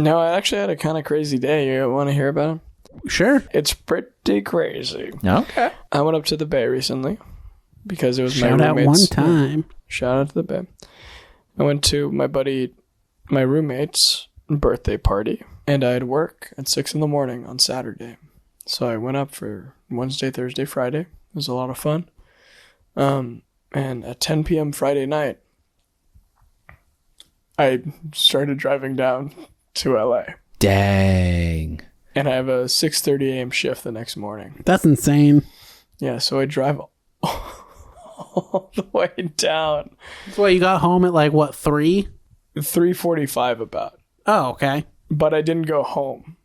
No, I actually had a kind of crazy day. You want to hear about it? Sure. It's pretty crazy. Okay. I went up to the Bay recently because it was Shout my out roommate's. one time. Shout out to the Bay. I went to my roommate's birthday party, and I had work at 6 a.m. on Saturday. So I went up for Wednesday, Thursday, Friday. It was a lot of fun. And at 10 p.m. Friday night, I started driving down to LA. Dang. And I have a 6:30 a.m. shift the next morning. That's insane. Yeah, so I drive all the way down. So you got home at like what, 3? 3:45 about. Oh, okay. But I didn't go home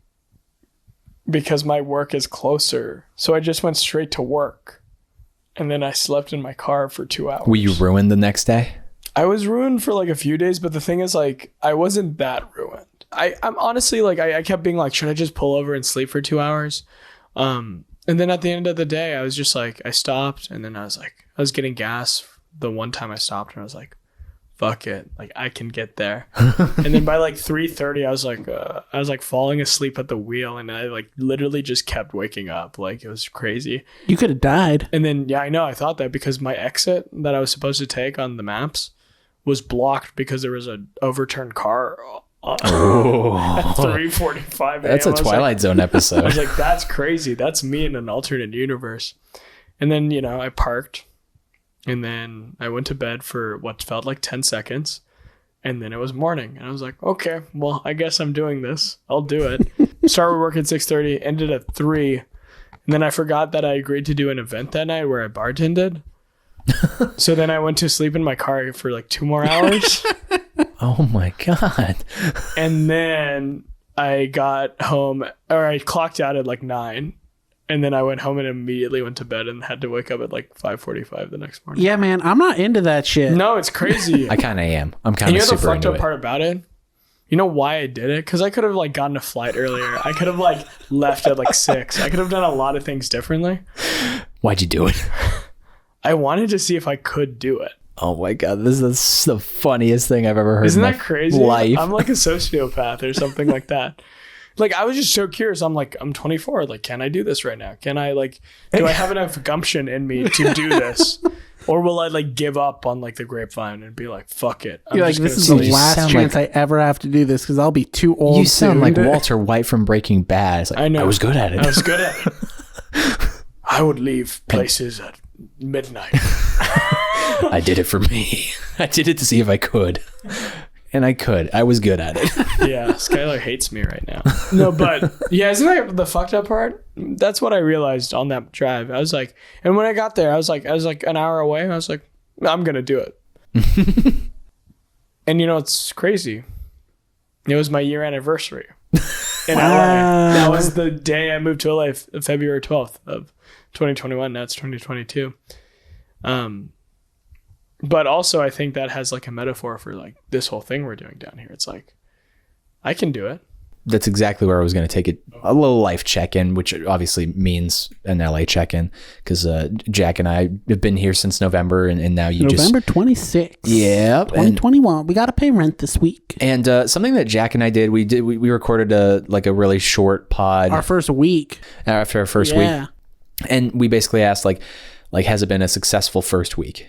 because my work is closer. So I just went straight to work. And then I slept in my car for 2 hours. Were you ruined the next day? I was ruined for like a few days, but the thing is, like, I wasn't that ruined. I'm honestly, like, I kept being like, should I just pull over and sleep for 2 hours? And then at the end of the day, I was just like, I stopped, and then I was getting gas the one time I stopped, and I was like, fuck it, like, I can get there. And then by like 3:30, I was like falling asleep at the wheel, and I like literally just kept waking up. Like, it was crazy. You could have died. And then, yeah, I know, I thought that because my exit that I was supposed to take on the maps was blocked because there was an overturned car at 3:45 a.m. That's a Twilight Zone episode. I was like, that's crazy. That's me in an alternate universe. And then, I parked, and then I went to bed for what felt like 10 seconds, and then it was morning, and I was like, okay, well, I guess I'm doing this. I'll do it. Started work at 6:30, ended at 3, and then I forgot that I agreed to do an event that night where I bartended. So then I went to sleep in my car for like 2 more hours. Oh my God. And then I got home, or I clocked out at like 9. And then I went home and immediately went to bed and had to wake up at like 5:45 the next morning. Yeah, man, I'm not into that shit. No, it's crazy. I kind of am. I'm kind And of you know the super fucked into up it. part about it? You know why I did it? Because I could have like gotten a flight earlier. I could have like left at like 6. I could have done a lot of things differently. Why'd you do it? I wanted to see if I could do it. Oh my God, this is the funniest thing I've ever heard. Isn't in that my crazy? life. I'm like a sociopath or something like that. Like, I was just so curious. I'm like, I'm 24. Like, can I do this right now? Can I like, do I have enough gumption in me to do this? Or will I like give up on like the grapevine and be like, fuck it. You're like, this is the last chance I ever have to do this because I'll be too old. You sound like soon. Walter White from Breaking Bad. It's like, I know. I was good at it. I was good at it. I would leave places at midnight. I did it for me. I did it to see if I could. And I could. I was good at it. Yeah, Skylar hates me right now. No, but yeah, isn't that the fucked up part? That's what I realized on that drive. I was like, and when I got there, I was like an hour away. And I was like, I'm gonna do it. And it's crazy. It was my year anniversary in LA. That was the day I moved to LA, February 12th of 2021. Now it's 2022. But also, I think that has like a metaphor for like this whole thing we're doing down here. It's like, I can do it. That's exactly where I was going to take it. A little life check-in, which obviously means an LA check-in, because Jack and I have been here since November, and now November 26th. Yep. 2021. We got to pay rent this week. And something that Jack and I did, we recorded a really short pod. Our first week. After our first week. And we basically asked, like, has it been a successful first week?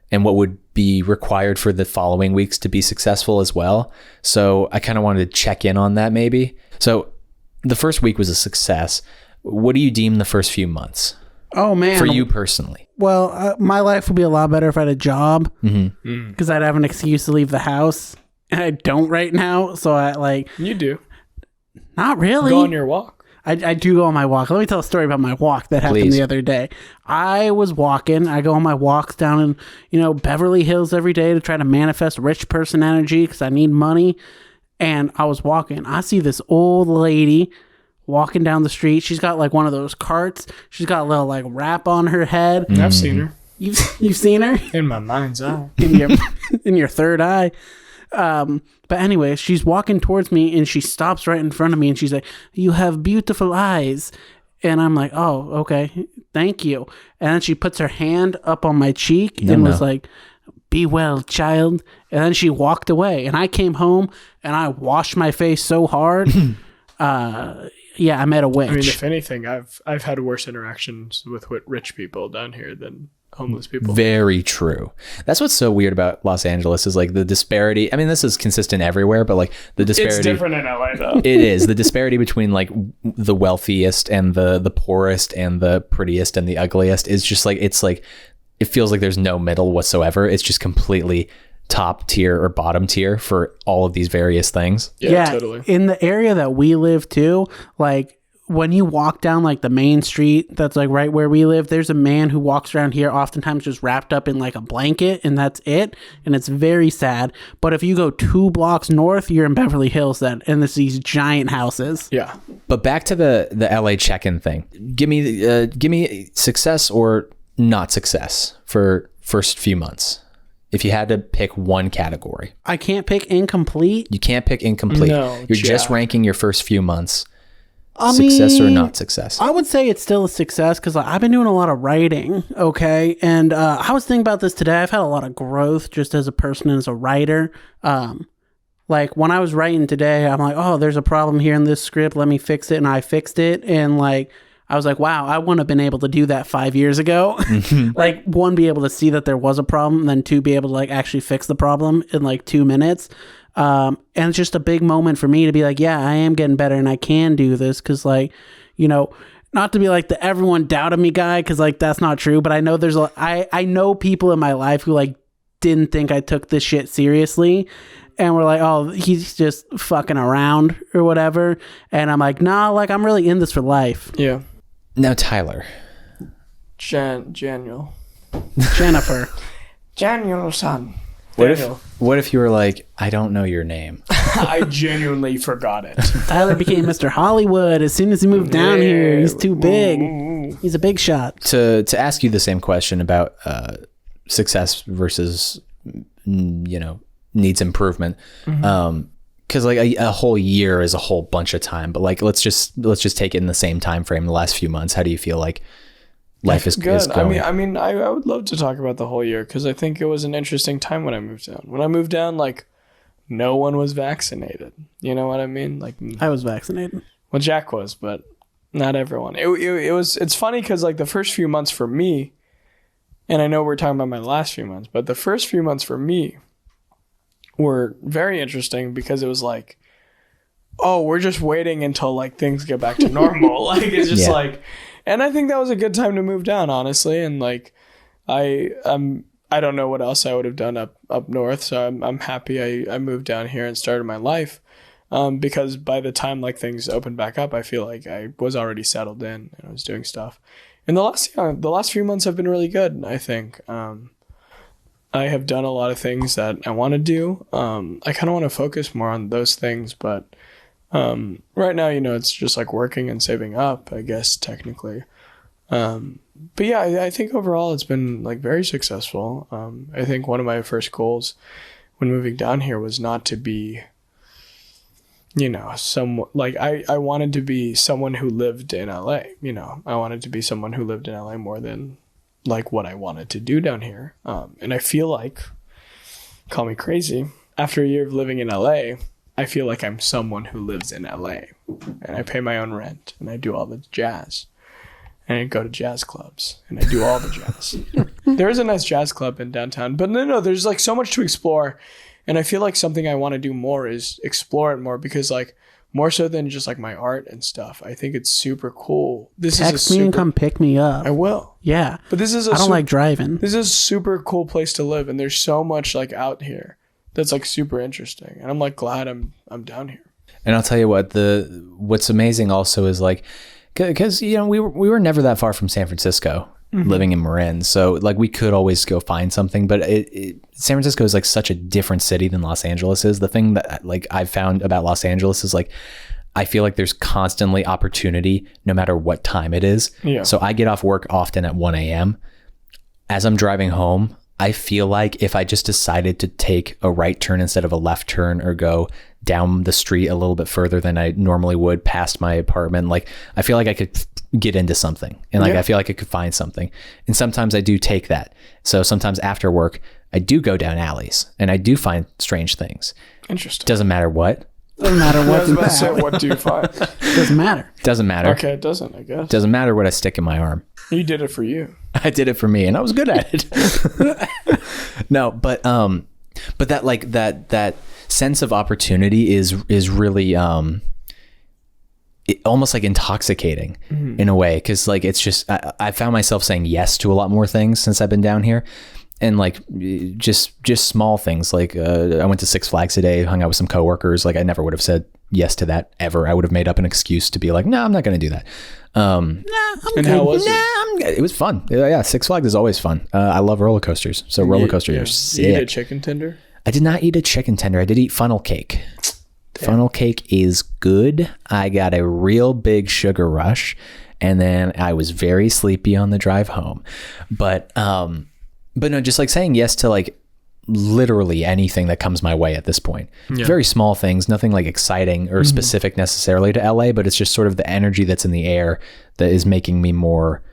And what would be required for the following weeks to be successful as well. So I kind of wanted to check in on that maybe. So the first week was a success. What do you deem the first few months? Oh, man. For you personally? Well, my life would be a lot better if I had a job because I'd have an excuse to leave the house. And I don't right now. So You do. Not really. Go on your walk. I do go on my walk. Let me tell a story about my walk that happened the other day. I was walking. I go on my walks down in, Beverly Hills every day to try to manifest rich person energy because I need money. And I was walking. I see this old lady walking down the street. She's got like one of those carts. She's got a little like wrap on her head. I've seen her. You've seen her? In my mind's eye. In your third eye. But anyway, she's walking towards me and she stops right in front of me and she's like, "You have beautiful eyes." And I'm like, "Oh, okay. Thank you." And then she puts her hand up on my cheek and was like, be well, child. And then she walked away. And I came home and I washed my face so hard. Yeah, I met a witch. I mean, if anything, I've had worse interactions with rich people down here than homeless people. Very true. That's what's so weird about Los Angeles is like the disparity. I mean, this is consistent everywhere, but like the disparity. It's different in LA though. It is. The disparity between like the wealthiest and the poorest and the prettiest and the ugliest is just like, it's like, it feels like there's no middle whatsoever. It's just completely top tier or bottom tier for all of these various things. Yeah, totally. In the area that we live too, like when you walk down like the main street that's like right where we live, there's a man who walks around here oftentimes just wrapped up in like a blanket, and that's it. And it's very sad. But if you go 2 blocks north, you're in Beverly Hills then, and there's these giant houses. Yeah. But back to the LA check-in thing. Give me success or not success for first few months. If you had to pick one category. I can't pick incomplete. You can't pick incomplete. No, You're just Jack. ranking your first few months. Success or not success? I would say it's still a success because like, I've been doing a lot of writing, okay? And I was thinking about this today. I've had a lot of growth just as a person and as a writer. Like when I was writing today, I'm like, oh, there's a problem here in this script. Let me fix it. And I fixed it. And like, I was like, wow, I wouldn't have been able to do that 5 years ago. Like, 1, be able to see that there was a problem, and then 2, be able to like actually fix the problem in like 2 minutes. And it's just a big moment for me to be like, yeah, I am getting better and I can do this. Cause like, you know, not to be like the everyone doubted me guy, cause like that's not true. But I know I know people in my life who like didn't think I took this shit seriously. And we're like, oh, he's just fucking around or whatever. And I'm like, nah, like I'm really in this for life. Yeah. Now, Tyler. Januel. Jennifer. Januel, son. What if you were like, I don't know your name? I genuinely forgot it. Tyler became Mr. Hollywood as soon as he moved down here. He's too big. He's a big shot. To ask you the same question about success versus, needs improvement. Because like a whole year is a whole bunch of time, but like let's just take it in the same time frame. The last few months, how do you feel like life is good? going? I mean, I would love to talk about the whole year because I think it was an interesting time when I moved down. When I moved down, like no one was vaccinated. You know what I mean? Like I was vaccinated. Well, Jack was, but not everyone. It's funny because like the first few months for me, and I know we're talking about my last few months, but the first few months for me were very interesting because it was like, oh, we're just waiting until like things get back to normal. Like it's just like, and I think that was a good time to move down, honestly. And like, I don't know what else I would have done up north, so I'm happy I moved down here and started my life, because by the time like things opened back up, I feel like I was already settled in and I was doing stuff. And the last few months have been really good, I think. I have done a lot of things that I want to do. I kind of want to focus more on those things, but right now, it's just like working and saving up, I guess, technically. But yeah, I think overall it's been like very successful. I think one of my first goals when moving down here was not to be, I wanted to be someone who lived in LA. I wanted to be someone who lived in LA more than like what I wanted to do down here. And I feel like, call me crazy, after a year of living in LA, I feel like I'm someone who lives in LA and I pay my own rent and I do all the jazz and I go to jazz clubs and I do all the jazz. There is a nice jazz club in downtown, but no, there's like so much to explore. And I feel like something I want to do more is explore it more because like more so than just like my art and stuff. I think it's super cool. Text me and come pick me up. I will. Yeah. But I don't like driving. This is a super cool place to live. And there's so much like out here that's like super interesting. And I'm like glad I'm down here. And I'll tell you what's amazing also is like, because, we were never that far from San Francisco. Living in Marin, so like we could always go find something, but San Francisco is like such a different city than Los Angeles is. The thing that like I've found about Los Angeles is like I feel like there's constantly opportunity no matter what time it is. Yeah. So I get off work often at 1 a.m. As I'm driving home, I feel like if I just decided to take a right turn instead of a left turn or go down the street a little bit further than I normally would past my apartment, like I feel like I could get into something and like I feel like I could find something. And sometimes I do take that. So sometimes after work, I do go down alleys and I do find strange things. Interesting. Doesn't matter what. Doesn't matter what's in the So alley. what do you find? Doesn't matter. Doesn't matter. Okay, it doesn't, I guess. Doesn't matter what I stick in my arm. You did it for you. I did it for me, and I was good at it. No, but that like that sense of opportunity is really almost like intoxicating in a way, because like it's just I found myself saying yes to a lot more things since I've been down here. And like just small things like I went to Six Flags today, hung out with some coworkers. Like I never would have said yes to that ever. I would have made up an excuse to be like, no, I'm not going to do that. I'm And good. how was it? It was fun. Yeah, Six Flags is always fun. I love roller coasters. So roller coasters are You sick. eat a chicken tender? I did not eat a chicken tender. I did eat funnel cake. Funnel cake is good. I got a real big sugar rush, and then I was very sleepy on the drive home. But no, just like saying yes to like literally anything that comes my way at this point. Yeah. Very small things, nothing like exciting or specific necessarily to LA, but it's just sort of the energy that's in the air that is making me more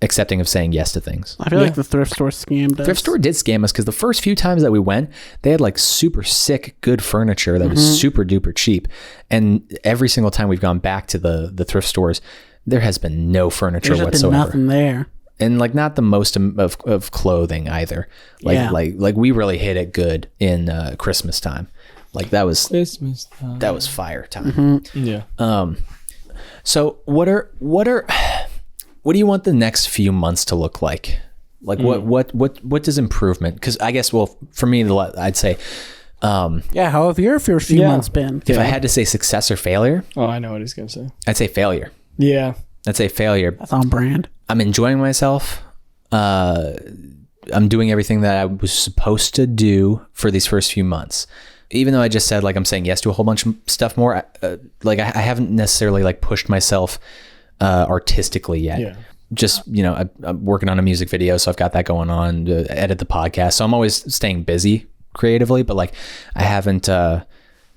accepting of saying yes to things. I feel like the thrift store scammed us. Thrift store did scam us because the first few times that we went, they had like super sick, good furniture that was super duper cheap. And every single time we've gone back to the thrift stores, there has been no furniture There's just been whatsoever. nothing there. And like not the most of clothing either. Like we really hit it good in Christmas time. Like that was Christmas time. that was fire time. Yeah. So what do you want the next few months to look like? Like what does improvement? Because I guess for me I'd say Yeah, how have your first few months been? if I had to say success or failure, Oh, I know what he's going to say. I'd say failure. Yeah. I'd say failure. That's on brand. I'm enjoying myself. I'm doing everything that I was supposed to do for these first few months. Even though I just said like I'm saying yes to a whole bunch of stuff more, like I haven't necessarily like pushed myself artistically yet. Yeah. Just, I'm working on a music video, so I've got that going on, to edit the podcast. So I'm always staying busy creatively, but like I haven't,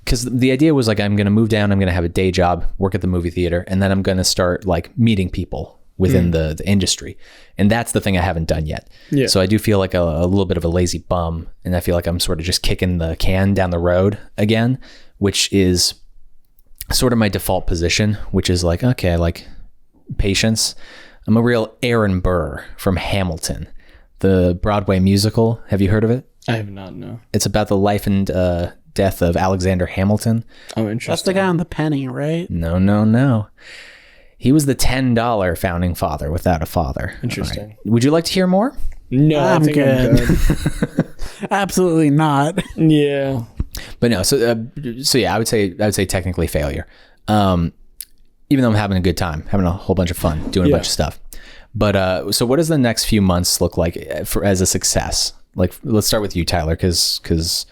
because the idea was like I'm going to move down, I'm going to have a day job, work at the movie theater, and then I'm going to start like meeting people within the industry. And that's the thing I haven't done yet. Yeah. So I do feel like a little bit of a lazy bum, and I feel like I'm sort of just kicking the can down the road again, which is sort of my default position, which is like, okay, like patience. I'm a real Aaron Burr from Hamilton, the Broadway musical. Have you heard of it? I have not, no. It's about the life and death of Alexander Hamilton. Oh, interesting. That's the guy on the penny, right? No. He was the $10 founding father without a father. Interesting. All right. Would you like to hear more? No, I'm I think I'm good. good. Absolutely not. Yeah. But no, so yeah, I would say technically failure. Even though I'm having a good time, having a whole bunch of fun, doing a bunch of stuff. But so what does the next few months look like as a success? Like, let's start with you, Tyler, because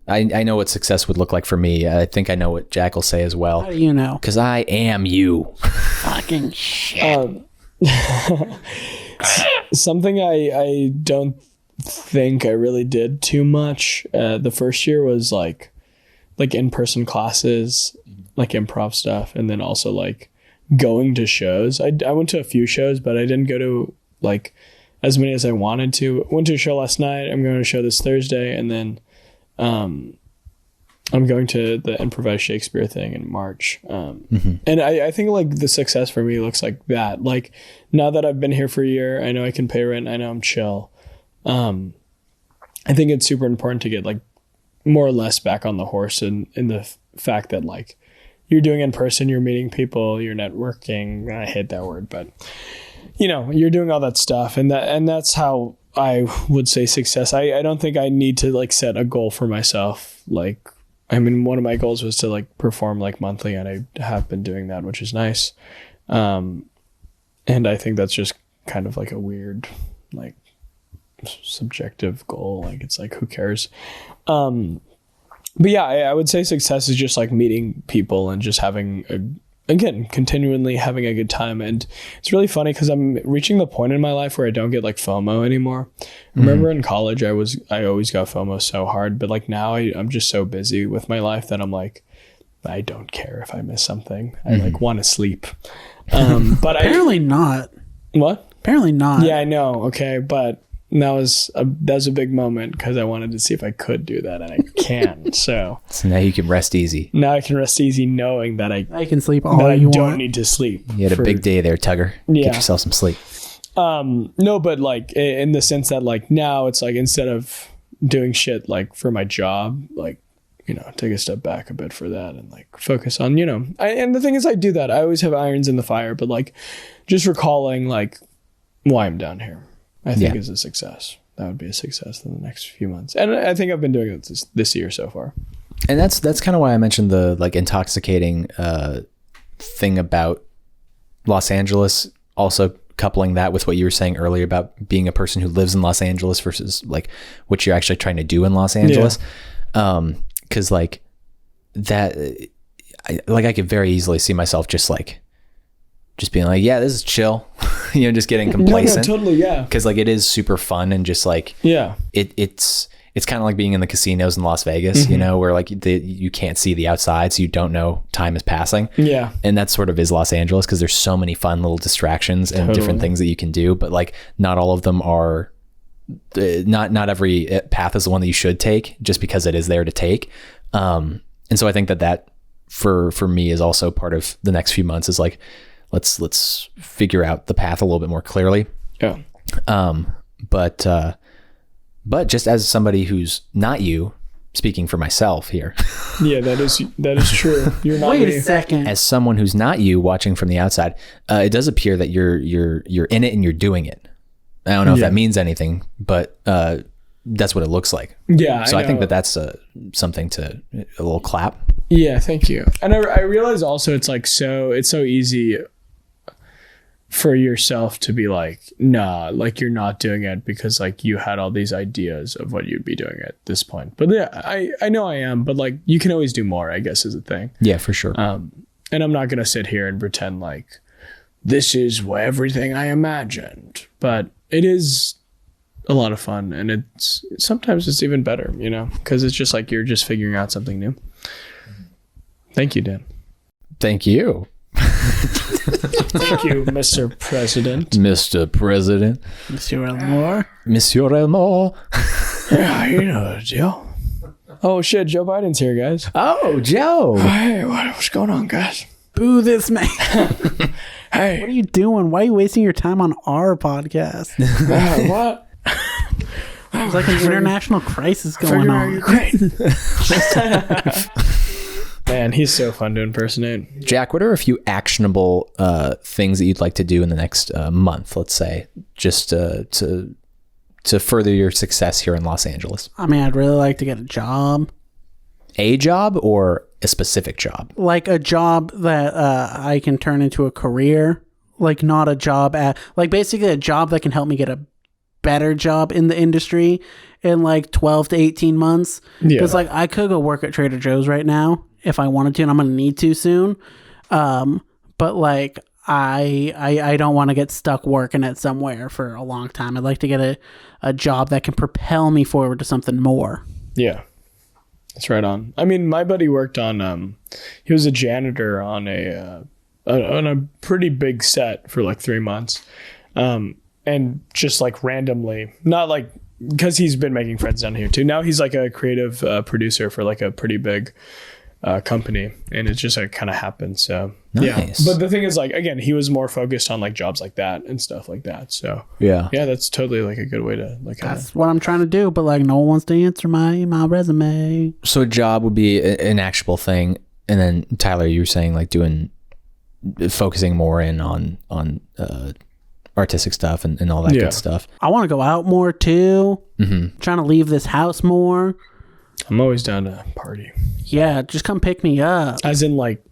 I know what success would look like for me. I think I know what Jack will say as well. How do you know? Because I am you. Fucking shit. Something I don't think I really did too much the first year was like in-person classes, like improv stuff, and then also like going to shows. I went to a few shows, but I didn't go to like as many as I wanted to. I went to a show last night. I'm going to a show this Thursday, and then I'm going to the improvised Shakespeare thing in March. And I think like the success for me looks like that. Like now that I've been here for a year, I know I can pay rent. I know I'm chill. I think it's super important to get like more or less back on the horse in the fact that like you're doing in person, you're meeting people, you're networking. I hate that word, but you're doing all that stuff, and that's how I would say success. I don't think I need to like set a goal for myself. Like, I mean, one of my goals was to like perform like monthly, and I have been doing that, which is nice. And I think that's just kind of like a weird, like subjective goal. Like, it's like, who cares? But yeah, I would say success is just like meeting people and just continually having a good time. And it's really funny because I'm reaching the point in my life where I don't get like FOMO anymore. Remember in college, I always got FOMO so hard, but like now I'm just so busy with my life that I'm like, I don't care if I miss something. I like want to sleep. But Apparently not. What? Apparently not. Yeah, I know. Okay. But that was a big moment because I wanted to see if I could do that, and I can. So now you can rest easy. Now I can rest easy knowing that I can sleep all that you don't need to sleep. You had a big day there, Tugger. Yeah. Get yourself some sleep. No, but like in the sense that like now it's like instead of doing shit like for my job, like, you know, take a step back a bit for that and like focus on, you know, and the thing is I do that. I always have irons in the fire, but like just recalling like why I'm down here, I think is a success. That would be a success in the next few months. And I think I've been doing it this year so far. And that's kind of why I mentioned the like intoxicating thing about Los Angeles, also coupling that with what you were saying earlier about being a person who lives in Los Angeles versus like what you're actually trying to do in Los Angeles. Cause like that, I could very easily see myself just being like, yeah, this is chill, you know, just getting complacent. No, totally. Yeah. Cause like it is super fun and just like, it's kind of like being in the casinos in Las Vegas, you know, where like you can't see the outside, so you don't know time is passing. Yeah. And that sort of is Los Angeles because there's so many fun little distractions and different things that you can do, but like not all of them are, not every path is the one that you should take just because it is there to take. And so I think that for me is also part of the next few months is like, let's figure out the path a little bit more clearly. Yeah. But just as somebody who's not you, speaking for myself here. Yeah, that is true. You're not. Wait a second. As someone who's not you, watching from the outside, it does appear that you're in it and you're doing it. I don't know if that means anything, but that's what it looks like. Yeah. So I think that's something a little clap. Yeah, thank you. And I realize also it's so easy for yourself to be like, nah, like you're not doing it because like you had all these ideas of what you'd be doing at this point. But yeah, I know I am, but like you can always do more, I guess is the thing. Yeah, for sure. And I'm not going to sit here and pretend like this is everything I imagined, but it is a lot of fun. And sometimes it's even better, you know, because it's just like, you're just figuring out something new. Thank you, Dan. Thank you. Thank you, Mr. President. Mr. President. Monsieur Elmore. Monsieur Elmore. Yeah, you know, Joe. Oh, shit. Joe Biden's here, guys. Oh, Joe. Hey, what's going on, guys? Boo this man. Hey. What are you doing? Why are you wasting your time on our podcast? What? There's like an international crisis going on. Ukraine. Man, he's so fun to impersonate. Jack, what are a few actionable things that you'd like to do in the next month, let's say, just to further your success here in Los Angeles? I mean, I'd really like to get a job. A job or a specific job? Like a job that I can turn into a career. Like not a job like basically a job that can help me get a better job in the industry in like 12 to 18 months. Because like I could go work at Trader Joe's right now if I wanted to, and I'm going to need to soon. But like, I don't want to get stuck working at somewhere for a long time. I'd like to get a job that can propel me forward to something more. Yeah, that's right on. I mean, my buddy worked on, he was a janitor on a pretty big set for like 3 months. And just like randomly, not like, because he's been making friends down here too. Now he's like a creative producer for like a pretty big company, and it just like kind of happened. So nice. Yeah, but the thing is, like, again, he was more focused on like jobs like that and stuff like that. So yeah, that's totally like a good way to like. That's what I'm trying to do, but like no one wants to answer my resume. So a job would be an actionable thing, and then Tyler, you were saying like focusing more in on artistic stuff and all that good stuff. I want to go out more too. Trying to leave this house more. I'm always down to party. Yeah, just come pick me up. As in, like,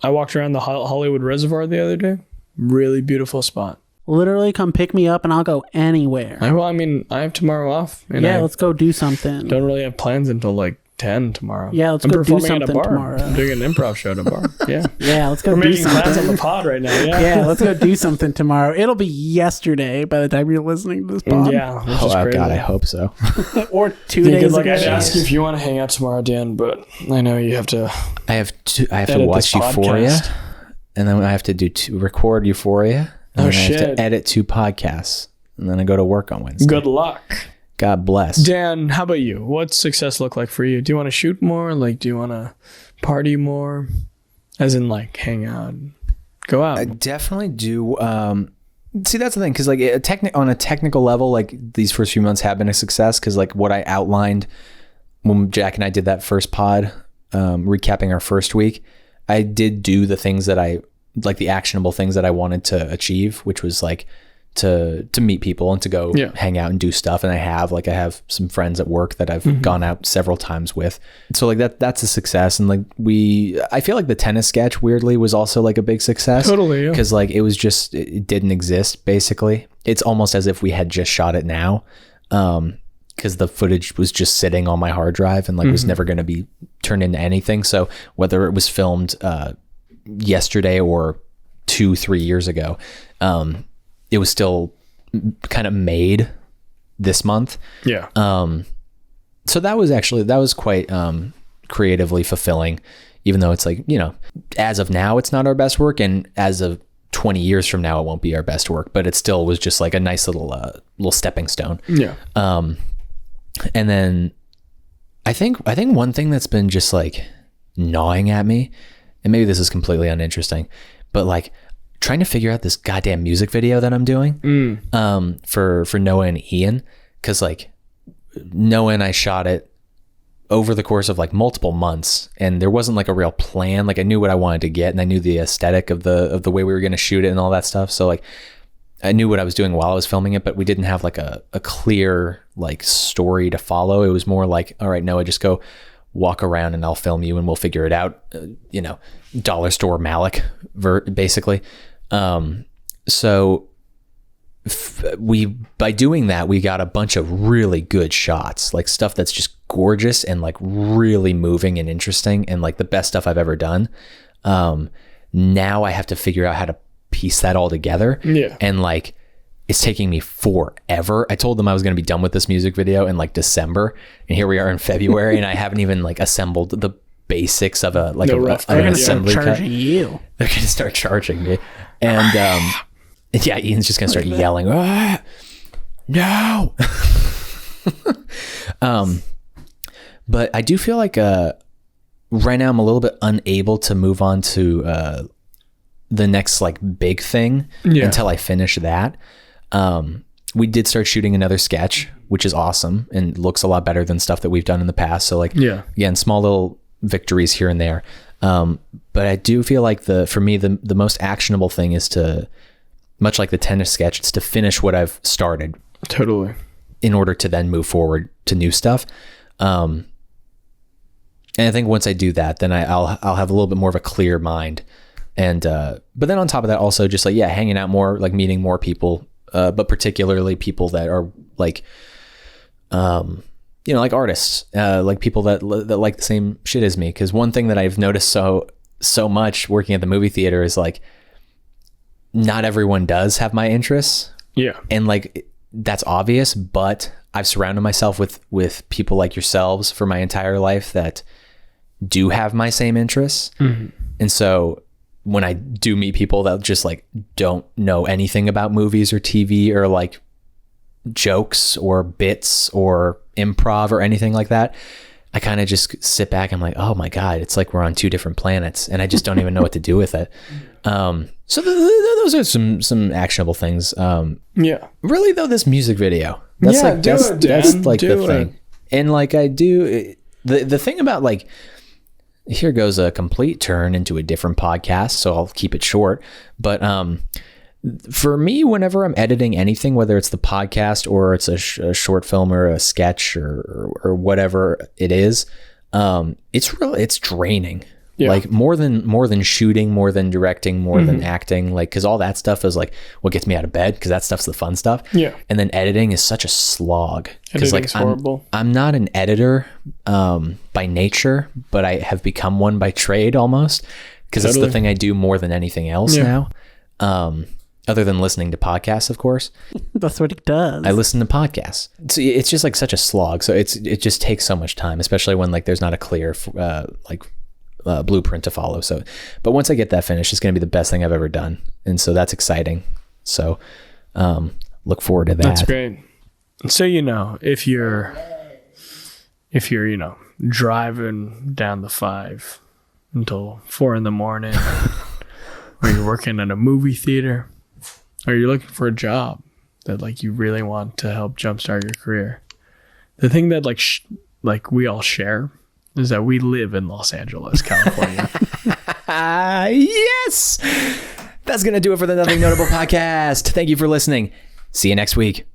I walked around the Hollywood Reservoir the other day. Really beautiful spot. Literally, come pick me up and I'll go anywhere. I have tomorrow off. And let's go do something. Don't really have plans until like 10 tomorrow. Yeah, let's go do something tomorrow. I'm doing an improv show at a bar. Yeah. Yeah, let's go do something. We're making plans on the pod right now. Yeah. Yeah, let's go do something tomorrow. It'll be yesterday by the time you're listeing to this pod. Yeah. Oh, God, I hope so. Or 2 days ago. I'd ask you if you want to hang out tomorrow, Dan, but I know you have to. I have to watch Euphoria, and then I have to record Euphoria. And then I have to edit 2 podcasts. and then I go to work on Wednesday. Good luck. God bless. Dan, how about you? What's success look like for you? Do you want to shoot more? Like, do you want to party more? As in, like, hang out, go out. I definitely do. See, that's the thing, because like on a technical level, like these first few months have been a success, because like what I outlined when Jack and I did that first pod, recapping our first week, I did do the things that I like, the actionable things that I wanted to achieve, which was like to meet people and to go hang out and do stuff. And I have some friends at work that I've gone out several times with. So like that's a success. And like I feel like the tennis sketch weirdly was also like a big success. Totally. Yeah. Cause like it didn't exist basically. It's almost as if we had just shot it now. Cause the footage was just sitting on my hard drive and like was never going to be turned into anything. So whether it was filmed, yesterday or 2-3 years ago, it was still kind of made this month. Yeah. So that was quite creatively fulfilling, even though it's like, you know, as of now, it's not our best work. And as of 20 years from now, it won't be our best work, but it still was just like a nice little stepping stone. Yeah. And then I think one thing that's been just like gnawing at me, and maybe this is completely uninteresting, but like trying to figure out this goddamn music video that I'm doing for Noah and Ian, because like Noah and I shot it over the course of like multiple months, and there wasn't like a real plan. Like I knew what I wanted to get, and I knew the aesthetic of the way we were going to shoot it and all that stuff. So like I knew what I was doing while I was filming it, but we didn't have like a clear like story to follow. It was more like, all right, Noah, just go walk around and I'll film you and we'll figure it out. You know, dollar store Malik basically. So by doing that, we got a bunch of really good shots, like stuff that's just gorgeous and like really moving and interesting and like the best stuff I've ever done. Now I have to figure out how to piece that all together. Yeah. And like, it's taking me forever. I told them I was going to be done with this music video in like December, and here we are in February, and I haven't even like assembled the basics of an assembly cut. Charging you. They're going to start charging me. And yeah, Ian's just going to start yelling, ah, no. But I do feel like right now I'm a little bit unable to move on to the next like big thing until I finish that. We did start shooting another sketch, which is awesome and looks a lot better than stuff that we've done in the past. So like, again, small little victories here and there. But I do feel like for me, the most actionable thing is to, much like the tennis sketch, it's to finish what I've started. Totally. In order to then move forward to new stuff. And I think once I do that, then I'll have a little bit more of a clear mind. And, but then on top of that, also just like, hanging out more, like meeting more people, but particularly people that are like, you know, like artists, like people that like the same shit as me. Cause one thing that I've noticed so much working at the movie theater is like, not everyone does have my interests. Yeah. And like, that's obvious, but I've surrounded myself with people like yourselves for my entire life that do have my same interests. Mm-hmm. And so when I do meet people that just like don't know anything about movies or TV or like jokes or bits or improv or anything like that, I kind of just sit back. I'm like, oh my God, it's like we're on two different planets and I just don't even know what to do with it. So those are some actionable things. Really though, this music video, that's the thing. And like I do the thing about like, here goes a complete turn into a different podcast, so I'll keep it short. But for me, whenever I'm editing anything, whether it's the podcast or it's a short film or a sketch or whatever it is, it's draining. Yeah. Like more than shooting, more than directing, more than acting, like, cause all that stuff is like what gets me out of bed. Cause that stuff's the fun stuff. Yeah. And then editing is such a slog. Cause like horrible. I'm not an editor, by nature, but I have become one by trade almost. Cause it's the thing I do more than anything else now. Other than listening to podcasts, of course. That's what it does. I listen to podcasts. It's just like such a slog. So it just takes so much time, especially when like there's not a clear, blueprint to follow. So, but once I get that finished, it's going to be the best thing I've ever done. And so that's exciting. So, look forward to that. That's great. So, if you're driving down the 5 until 4 a.m, or you're working at a movie theater, or you're looking for a job that like you really want to help jumpstart your career, the thing that like we all share is that we live in Los Angeles, California. Yes, that's gonna do it for the Nothing Notable podcast. Thank you for listening. See you next week.